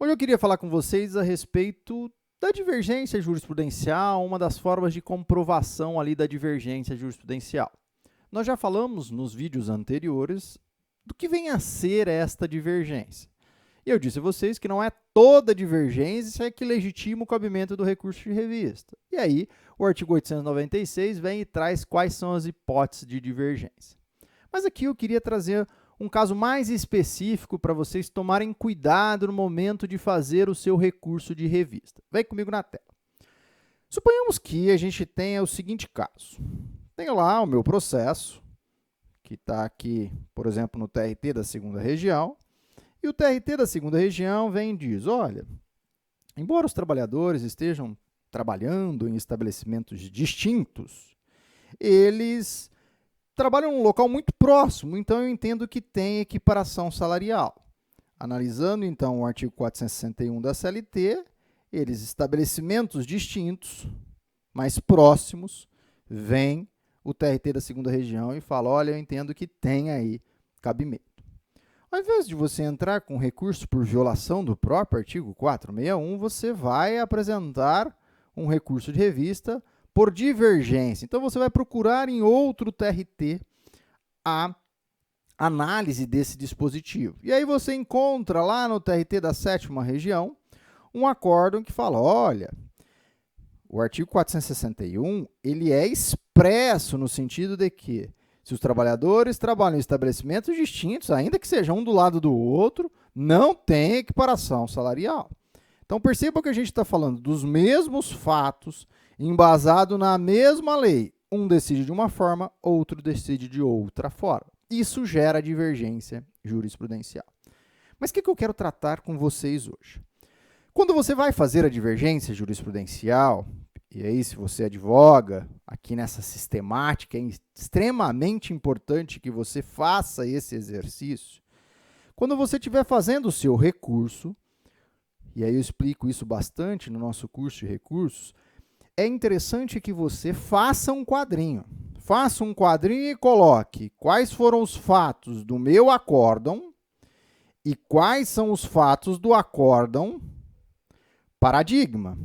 Hoje eu queria falar com vocês a respeito da divergência jurisprudencial, uma das formas de comprovação ali da divergência jurisprudencial. Nós já falamos nos vídeos anteriores do que vem a ser esta divergência. E eu disse a vocês que não é toda divergência que legitima o cabimento do recurso de revista. E aí, o artigo 896 vem e traz quais são as hipóteses de divergência. Mas aqui eu queria trazer um caso mais específico para vocês tomarem cuidado no momento de fazer o seu recurso de revista. Vem comigo na tela. Suponhamos que a gente tenha o seguinte caso. Tenho lá o meu processo, que está aqui, por exemplo, no TRT da 2ª Região, e o TRT da 2ª Região vem e diz, olha, embora os trabalhadores estejam trabalhando em estabelecimentos distintos, eles trabalham num local muito próximo, então eu entendo que tem equiparação salarial. Analisando, então, o artigo 461 da CLT, estabelecimentos distintos, mais próximos, vem o TRT da 2ª Região e fala, olha, eu entendo que tem aí cabimento. Ao invés de você entrar com recurso por violação do próprio artigo 461, você vai apresentar um recurso de revista por divergência. Então, você vai procurar em outro TRT a análise desse dispositivo. E aí você encontra lá no TRT da 7ª Região um acórdão que fala, olha, o artigo 461 ele é expresso no sentido de que se os trabalhadores trabalham em estabelecimentos distintos, ainda que sejam um do lado do outro, não tem equiparação salarial. Então, perceba que a gente está falando dos mesmos fatos, embasado na mesma lei. Um decide de uma forma, outro decide de outra forma. Isso gera divergência jurisprudencial. Mas o que eu quero tratar com vocês hoje? Quando você vai fazer a divergência jurisprudencial, e aí se você advoga aqui nessa sistemática, é extremamente importante que você faça esse exercício. Quando você estiver fazendo o seu recurso, e aí eu explico isso bastante no nosso curso de recursos, é interessante que você faça um quadrinho. Faça um quadrinho e coloque quais foram os fatos do meu acórdão e quais são os fatos do acórdão paradigma.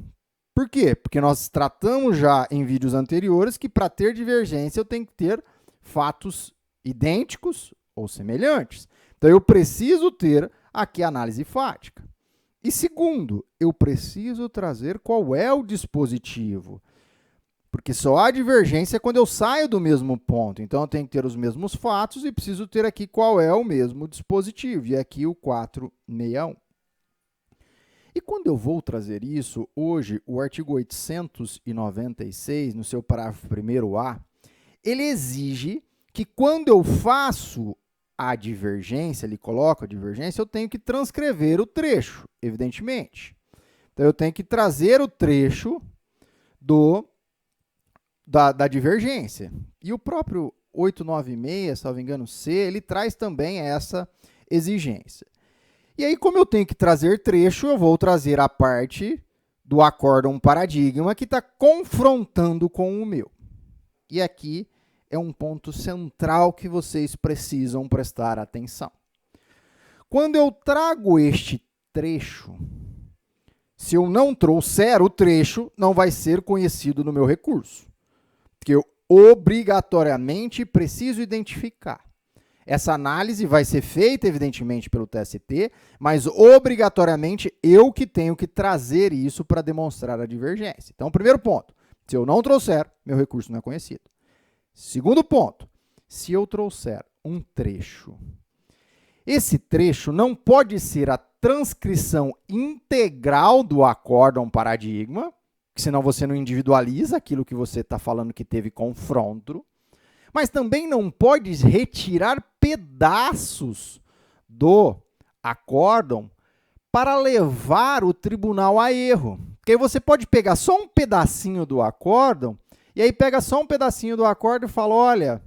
Por quê? Porque nós tratamos já em vídeos anteriores que para ter divergência eu tenho que ter fatos idênticos ou semelhantes. Então, eu preciso ter aqui a análise fática. E segundo, eu preciso trazer qual é o dispositivo. Porque só há divergência quando eu saio do mesmo ponto. Então, eu tenho que ter os mesmos fatos e preciso ter aqui qual é o mesmo dispositivo. E aqui o 461. E quando eu vou trazer isso, hoje, o artigo 896, no seu parágrafo 1º-A, ele exige que quando eu faço a divergência, ele coloca a divergência, eu tenho que transcrever o trecho, evidentemente. Então, eu tenho que trazer o trecho da divergência. E o próprio 896, salvo engano, C, ele traz também essa exigência. E aí, como eu tenho que trazer trecho, eu vou trazer a parte do acórdão paradigma que está confrontando com o meu. E aqui é um ponto central que vocês precisam prestar atenção. Quando eu trago este trecho, se eu não trouxer o trecho, não vai ser conhecido no meu recurso. Porque eu obrigatoriamente preciso identificar. Essa análise vai ser feita, evidentemente, pelo TST, mas obrigatoriamente eu que tenho que trazer isso para demonstrar a divergência. Então, primeiro ponto, se eu não trouxer, meu recurso não é conhecido. Segundo ponto, se eu trouxer um trecho, esse trecho não pode ser a transcrição integral do acórdão paradigma, que senão você não individualiza aquilo que você está falando que teve confronto, mas também não pode retirar pedaços do acórdão para levar o tribunal a erro. Porque aí você pode pegar só um pedacinho do acórdão, e aí pega só um pedacinho do acórdão e fala, olha,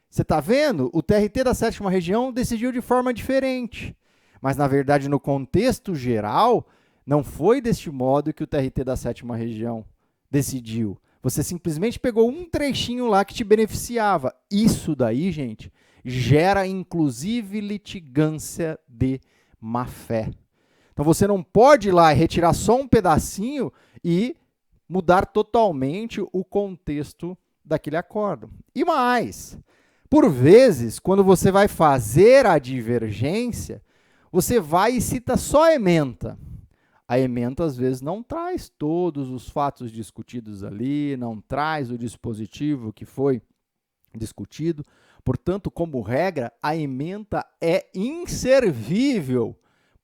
você está vendo? O TRT da 7ª Região decidiu de forma diferente. Mas, na verdade, no contexto geral, não foi deste modo que o TRT da 7ª Região decidiu. Você simplesmente pegou um trechinho lá que te beneficiava. Isso daí, gente, gera inclusive litigância de má-fé. Então, você não pode ir lá e retirar só um pedacinho e mudar totalmente o contexto daquele acórdão. E mais, por vezes, quando você vai fazer a divergência, você vai e cita só a ementa. A ementa, às vezes, não traz todos os fatos discutidos ali, não traz o dispositivo que foi discutido. Portanto, como regra, a ementa é inservível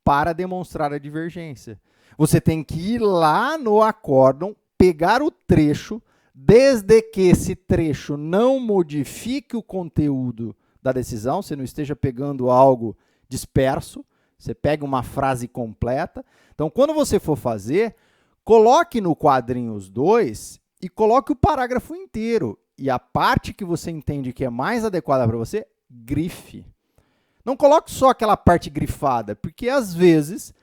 para demonstrar a divergência. Você tem que ir lá no acórdão, pegar o trecho, desde que esse trecho não modifique o conteúdo da decisão, você não esteja pegando algo disperso, você pega uma frase completa. Então, quando você for fazer, coloque no quadrinho os dois e coloque o parágrafo inteiro. E a parte que você entende que é mais adequada para você, grife. Não coloque só aquela parte grifada, porque às vezes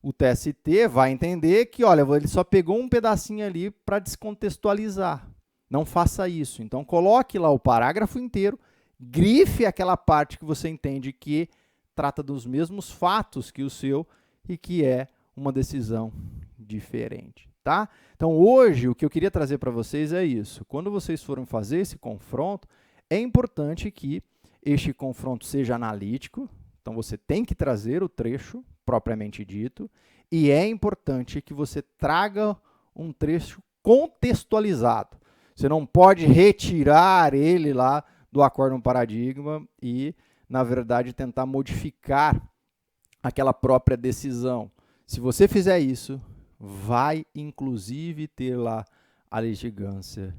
o TST vai entender que, olha, ele só pegou um pedacinho ali para descontextualizar. Não faça isso. Então, coloque lá o parágrafo inteiro, grife aquela parte que você entende que trata dos mesmos fatos que o seu e que é uma decisão diferente, tá? Então, hoje, o que eu queria trazer para vocês é isso. Quando vocês forem fazer esse confronto, é importante que este confronto seja analítico. Então, você tem que trazer o trecho propriamente dito e é importante que você traga um trecho contextualizado. Você não pode retirar ele lá do acórdão paradigma e, na verdade, tentar modificar aquela própria decisão. Se você fizer isso, vai, inclusive, ter lá a litigância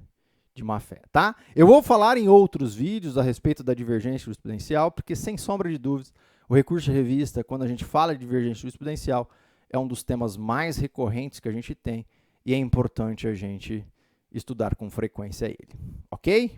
de má-fé, tá? Eu vou falar em outros vídeos a respeito da divergência jurisprudencial, porque, sem sombra de dúvidas, o recurso de revista, quando a gente fala de divergência jurisprudencial, é um dos temas mais recorrentes que a gente tem e é importante a gente estudar com frequência ele, ok?